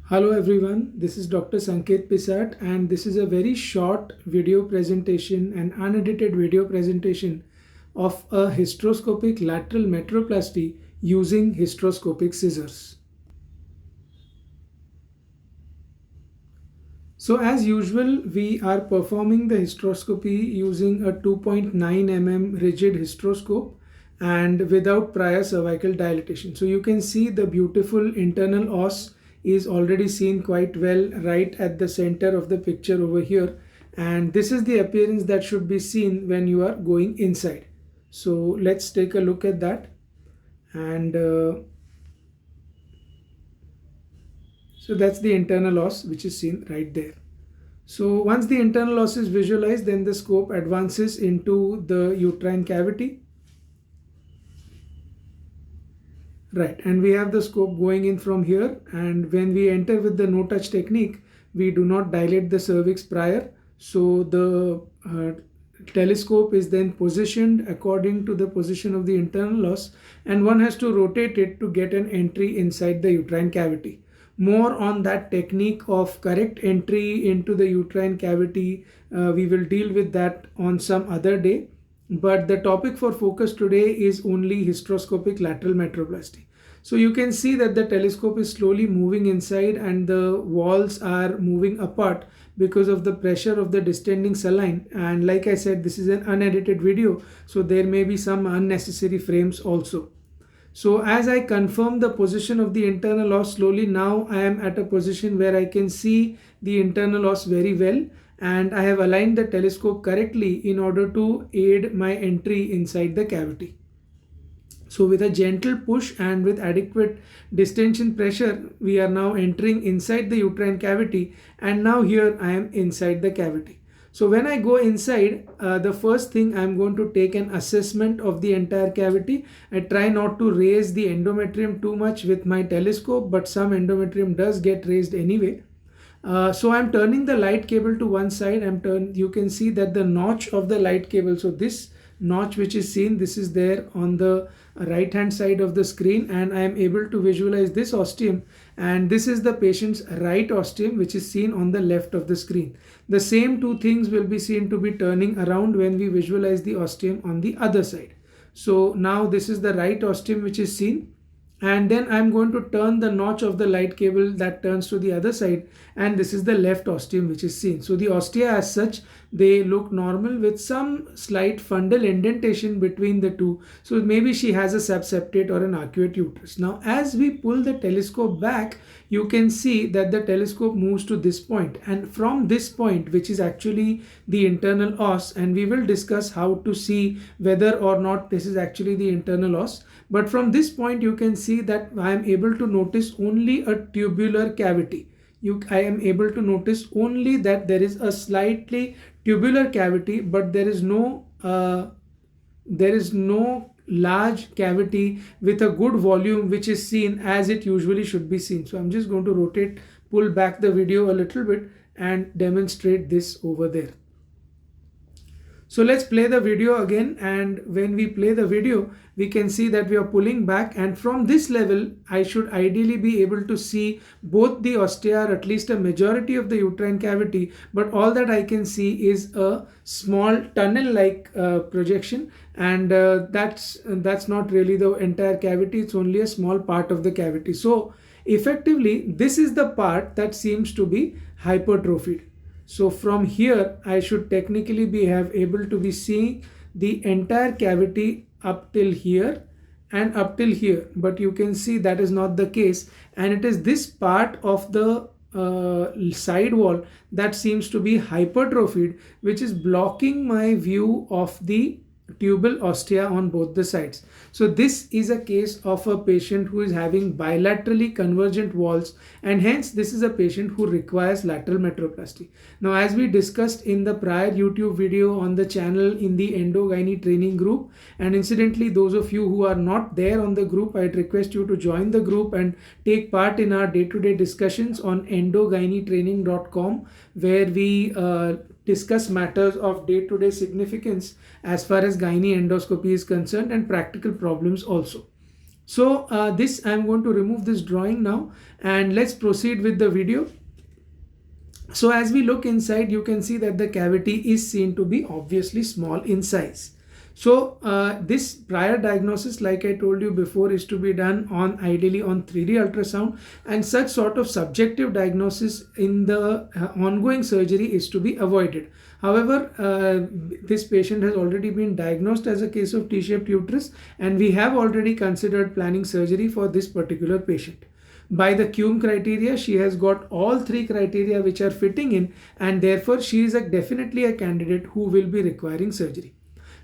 Hello everyone, this is Dr. Sanket Pisat and this is a very short video presentation, an unedited video presentation of a hysteroscopic lateral metroplasty using hysteroscopic scissors. So as usual, we are performing the hysteroscopy using a 2.9 mm rigid hysteroscope and without prior cervical dilatation. So you can see the beautiful internal os is already seen quite well right at the center of the picture over here, and this is the appearance that should be seen when you are going inside. So let's take a look at that. And so that's the internal os which is seen right there. So once the internal os is visualized, then the scope advances into the uterine cavity. Right, and we have the scope going in from here, and when we enter with the no touch technique, we do not dilate the cervix prior. So the telescope is then positioned according to the position of the internal os, and one has to rotate it to get an entry inside the uterine cavity. More on that technique of correct entry into the uterine cavity, we will deal with that on some other day. But the topic for focus today is only hysteroscopic lateral metroplasty. So you can see that the telescope is slowly moving inside and the walls are moving apart because of the pressure of the distending saline. And like I said, this is an unedited video, so there may be some unnecessary frames also. So as I confirm the position of the internal os slowly, now I am at a position where I can see the internal os very well, and I have aligned the telescope correctly in order to aid my entry inside the cavity. So with a gentle push and with adequate distension pressure, we are now entering inside the uterine cavity, and now here I am inside the cavity. So when I go inside, the first thing I'm going to take an assessment of the entire cavity. I try not to raise the endometrium too much with my telescope, but some endometrium does get raised anyway. So I'm turning the light cable to one side. You can see that the notch of the light cable, so this notch which is seen, this is there on the right hand side of the screen, and I am able to visualize this ostium, and this is the patient's right ostium which is seen on the left of the screen. The same two things will be seen to be turning around when we visualize the ostium on the other side. So now this is the right ostium which is seen, and then I'm going to turn the notch of the light cable that turns to the other side, and this is the left ostium which is seen. So the ostia as such, they look normal with some slight fundal indentation between the two. So maybe she has a subseptate or an arcuate uterus. Now as we pull the telescope back, you can see that the telescope moves to this point, and from this point, which is actually the internal os, and we will discuss how to see whether or not this is actually the internal os, but from this point you can see that I am able to notice only a tubular cavity. I am able to notice only that there is a slightly tubular cavity, but there is no large cavity with a good volume which is seen as it usually should be seen. So I'm just going to pull back the video a little bit and demonstrate this over there. So let's play the video again, and when we play the video, we can see that we are pulling back, and from this level I should ideally be able to see both the ostia, or at least a majority of the uterine cavity, but all that I can see is a small tunnel like projection, and that's not really the entire cavity, it's only a small part of the cavity. So effectively this is the part that seems to be hypertrophied. So from here I should technically be able to be seeing the entire cavity up till here and up till here, but you can see that is not the case, and it is this part of the side wall that seems to be hypertrophied, which is blocking my view of the tubal ostia on both the sides. So this is a case of a patient who is having bilaterally convergent walls, and hence this is a patient who requires lateral metroplasty. Now as we discussed in the prior YouTube video on the channel in the endo-gyne training group, and incidentally those of you who are not there on the group, I'd request you to join the group and take part in our day-to-day discussions on endogynetraining.com, where we discuss matters of day-to-day significance as far as gyne endoscopy is concerned, and practical problems also. So this I'm going to remove this drawing now, and let's proceed with the video. So as we look inside, you can see that the cavity is seen to be obviously small in size. So this prior diagnosis, like I told you before, is to be done on ideally on 3D ultrasound, and such sort of subjective diagnosis in the ongoing surgery is to be avoided. However, this patient has already been diagnosed as a case of T-shaped uterus, and we have already considered planning surgery for this particular patient. By the Kuhn criteria, she has got all three criteria which are fitting in, and therefore she is definitely a candidate who will be requiring surgery.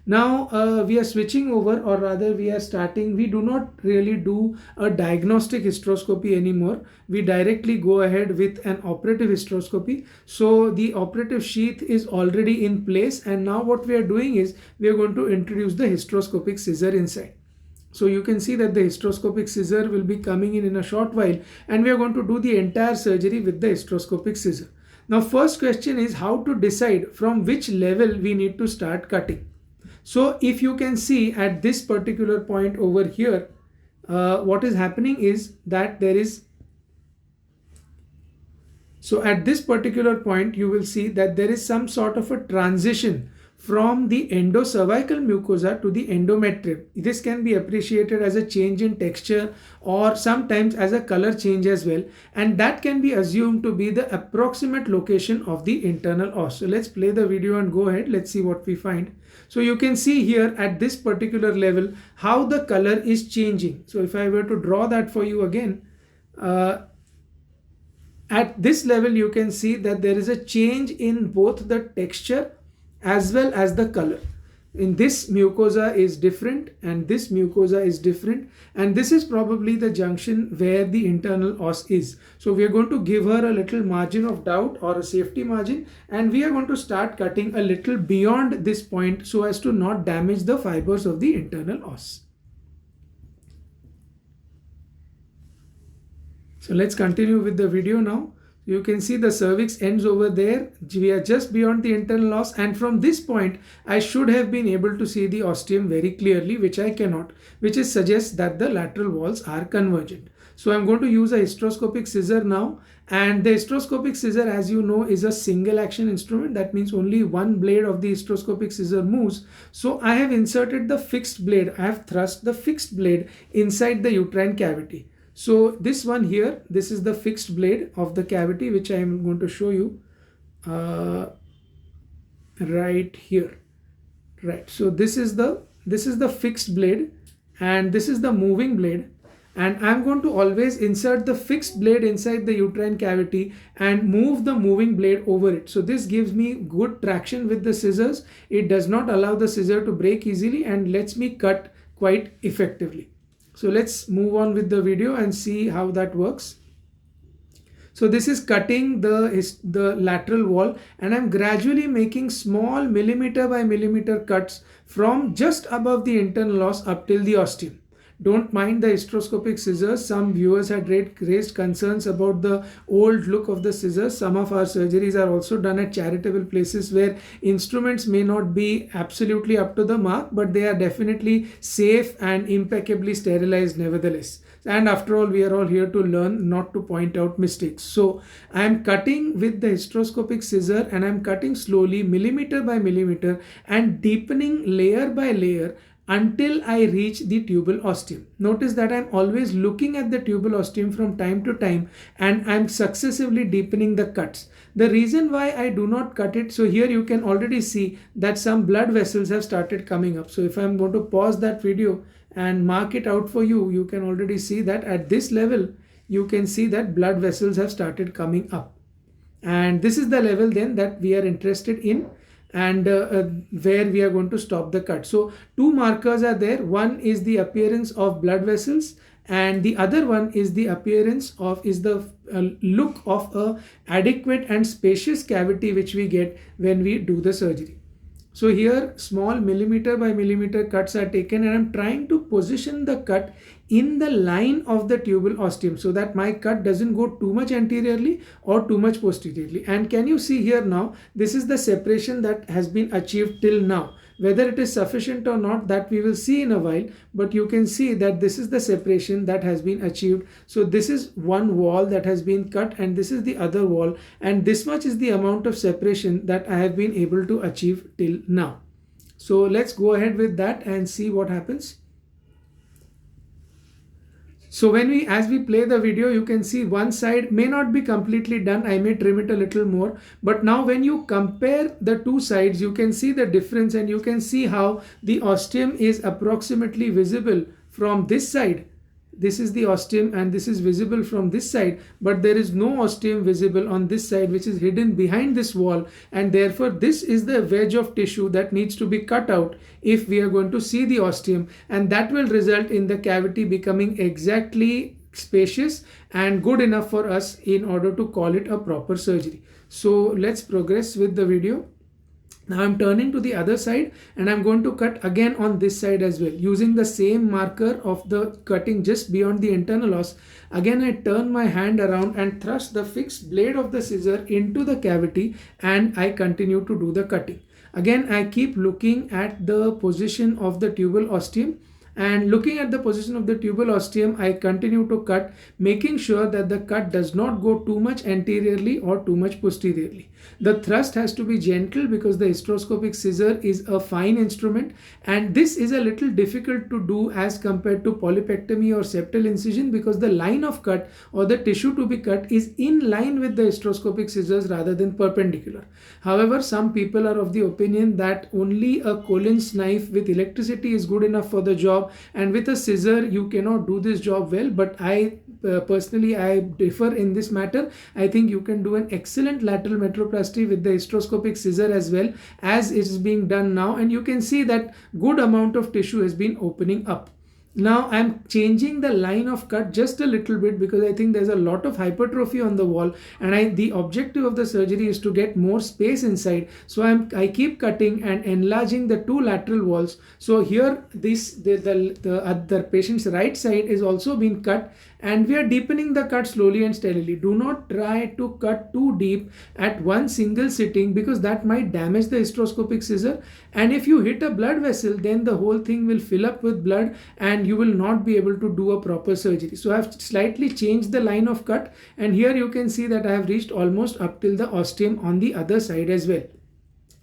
Now we are switching over, or rather we are starting. We do not really do a diagnostic hysteroscopy anymore. We directly go ahead with an operative hysteroscopy. So the operative sheath is already in place, and now what we are doing is we are going to introduce the hysteroscopic scissor inside. So you can see that the hysteroscopic scissor will be coming in a short while, and we are going to do the entire surgery with the hysteroscopic scissor. Now first question is how to decide from which level we need to start cutting. So if you can see at this particular point over here, what is happening is that there is, so at this particular point you will see that there is some sort of a transition from the endocervical mucosa to the endometrium. This can be appreciated as a change in texture or sometimes as a color change as well, and that can be assumed to be the approximate location of the internal os. So let's play the video and go ahead. Let's see what we find. So you can see here at this particular level how the color is changing. So if I were to draw that for you again, at this level you can see that there is a change in both the texture as well as the color. In this mucosa is different, and this mucosa is different, and this is probably the junction where the internal os is. So we are going to give her a little margin of doubt or a safety margin, and we are going to start cutting a little beyond this point so as to not damage the fibers of the internal os. So let's continue with the video now. You can see the cervix ends over there. We are just beyond the internal os, and from this point I should have been able to see the ostium very clearly, which I cannot, which is suggests that the lateral walls are convergent. So I'm going to use a hysteroscopic scissor now, and the hysteroscopic scissor, as you know, is a single action instrument. That means only one blade of the hysteroscopic scissor moves. So I have inserted the fixed blade. I have thrust the fixed blade inside the uterine cavity. So this one here, this is the fixed blade of the cavity, which I am going to show you right here. Right. So this is the fixed blade, and this is the moving blade, and I'm going to always insert the fixed blade inside the uterine cavity and move the moving blade over it. So this gives me good traction with the scissors. It does not allow the scissor to break easily and lets me cut quite effectively. So let's move on with the video and see how that works. So this is cutting the lateral wall, and I'm gradually making small millimeter by millimeter cuts from just above the internal os up till the ostium. Don't mind the hysteroscopic scissors. Some viewers had raised concerns about the old look of the scissors. Some of our surgeries are also done at charitable places where instruments may not be absolutely up to the mark, but they are definitely safe and impeccably sterilized nevertheless. And after all, we are all here to learn, not to point out mistakes. So I am cutting with the hysteroscopic scissor, and I am cutting slowly, millimeter by millimeter, and deepening layer by layer until I reach the tubal ostium. Notice that I'm always looking at the tubal ostium from time to time, and I'm successively deepening the cuts. The reason why I do not cut it, so here you can already see that some blood vessels have started coming up. So if I'm going to pause that video and mark it out for you, you can already see that at this level, you can see that blood vessels have started coming up. And this is the level then that we are interested in, and where we are going to stop the cut. So two markers are there. One is the appearance of blood vessels, and the other one is the appearance of the look of a adequate and spacious cavity which we get when we do the surgery. So here small millimeter by millimeter cuts are taken, and I'm trying to position the cut in the line of the tubal ostium so that my cut doesn't go too much anteriorly or too much posteriorly. And can you see here now, this is the separation that has been achieved till now. Whether it is sufficient or not, that we will see in a while, but you can see that this is the separation that has been achieved. So this is one wall that has been cut and this is the other wall, and this much is the amount of separation that I have been able to achieve till now. So let's go ahead with that and see what happens. So as we play the video, you can see one side may not be completely done. I may trim it a little more. But now when you compare the two sides, you can see the difference, and you can see how the ostium is approximately visible from this side. This is the ostium and this is visible from this side, but there is no ostium visible on this side, which is hidden behind this wall, and therefore this is the wedge of tissue that needs to be cut out if we are going to see the ostium, and that will result in the cavity becoming exactly spacious and good enough for us in order to call it a proper surgery. So let's progress with the video. Now I'm turning to the other side and I'm going to cut again on this side as well, using the same marker of the cutting just beyond the internal os. Again, I turn my hand around and thrust the fixed blade of the scissor into the cavity, and I continue to do the cutting. Again, I keep looking at the position of the tubal ostium, and looking at the position of the tubal ostium, I continue to cut, making sure that the cut does not go too much anteriorly or too much posteriorly. The thrust has to be gentle because the hysteroscopic scissor is a fine instrument, and this is a little difficult to do as compared to polypectomy or septal incision, because the line of cut or the tissue to be cut is in line with the hysteroscopic scissors rather than perpendicular. However, some people are of the opinion that only a Collins knife with electricity is good enough for the job, and with a scissor you cannot do this job well. But I personally differ in this matter. I think you can do an excellent lateral metroplasty with the hysteroscopic scissor as well, as it is being done now, and you can see that good amount of tissue has been opening up. Now I'm changing the line of cut just a little bit because I think there's a lot of hypertrophy on the wall, and the objective of the surgery is to get more space inside. So I keep cutting and enlarging the two lateral walls. So here the patient's right side is also being cut, and we are deepening the cut slowly and steadily. Do not try to cut too deep at one single sitting, because that might damage the hysteroscopic scissor, and if you hit a blood vessel, then the whole thing will fill up with blood and you will not be able to do a proper surgery. So I have slightly changed the line of cut, and here you can see that I have reached almost up till the ostium on the other side as well.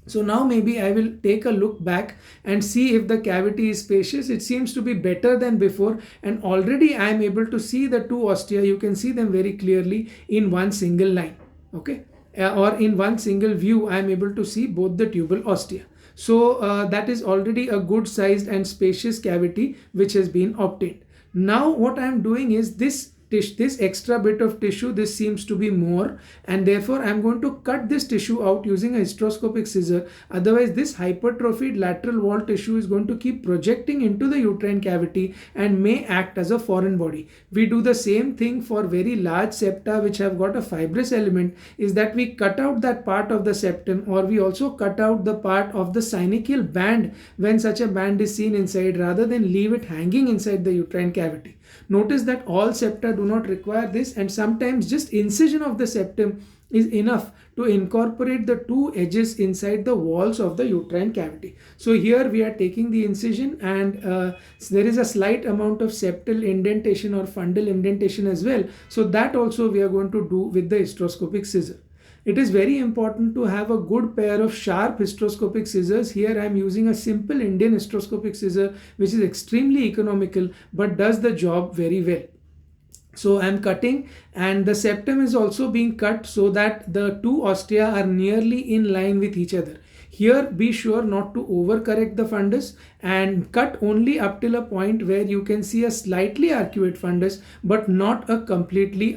So now maybe I will take a look back and see if the cavity is spacious. It seems to be better than before, and already I am able to see the two ostia. You can see them very clearly in one single line, okay, or in one single view. I am able to see both the tubal ostia. So that is already a good sized and spacious cavity which has been obtained. Now what I am doing is this extra bit of tissue, this seems to be more, and therefore I am going to cut this tissue out using a hysteroscopic scissor. Otherwise this hypertrophied lateral wall tissue is going to keep projecting into the uterine cavity and may act as a foreign body. We do the same thing for very large septa which have got a fibrous element, is that we cut out that part of the septum, or we also cut out the part of the synovial band when such a band is seen inside, rather than leave it hanging inside the uterine cavity. Notice that all septa do not require this, and sometimes just incision of the septum is enough to incorporate the two edges inside the walls of the uterine cavity. So here we are taking the incision, and there is a slight amount of septal indentation or fundal indentation as well. So that also we are going to do with the hysteroscopic scissor. It is very important to have a good pair of sharp hysteroscopic scissors. Here I am using a simple Indian hysteroscopic scissor which is extremely economical but does the job very well. So I am cutting, and the septum is also being cut so that the two ostia are nearly in line with each other. Here be sure not to overcorrect the fundus and cut only up till a point where you can see a slightly arcuate fundus, but not a completely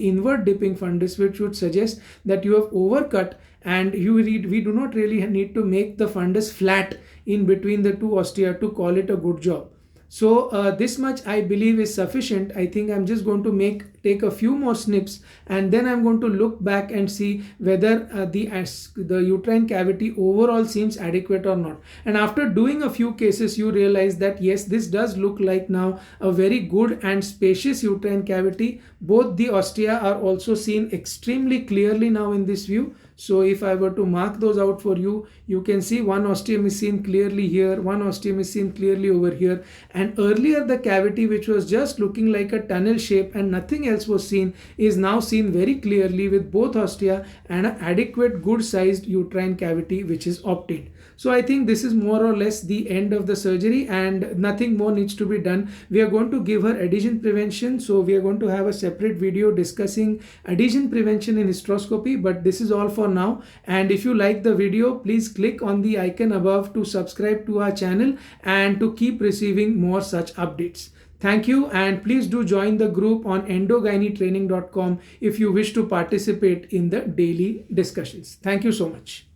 inward dipping fundus, which would suggest that you have overcut, and we do not really need to make the fundus flat in between the two ostia to call it a good job. So this much I believe is sufficient. I think I'm just going to make take a few more snips, and then I'm going to look back and see whether the uterine cavity overall seems adequate or not. And after doing a few cases, you realize that yes, this does look like now a very good and spacious uterine cavity. Both the ostia are also seen extremely clearly now in this view. So if I were to mark those out for you, you can see one ostium is seen clearly here, one ostium is seen clearly over here, and earlier the cavity, which was just looking like a tunnel shape and nothing else was seen, is now seen very clearly with both ostia and an adequate good sized uterine cavity which is obtained. So I think this is more or less the end of the surgery and nothing more needs to be done. We are going to give her adhesion prevention. So we are going to have a separate video discussing adhesion prevention in hysteroscopy, but this is all for now. And if you like the video, please click on the icon above to subscribe to our channel and to keep receiving more such updates. Thank you, and please do join the group on endogynetraining.com if you wish to participate in the daily discussions. Thank you so much.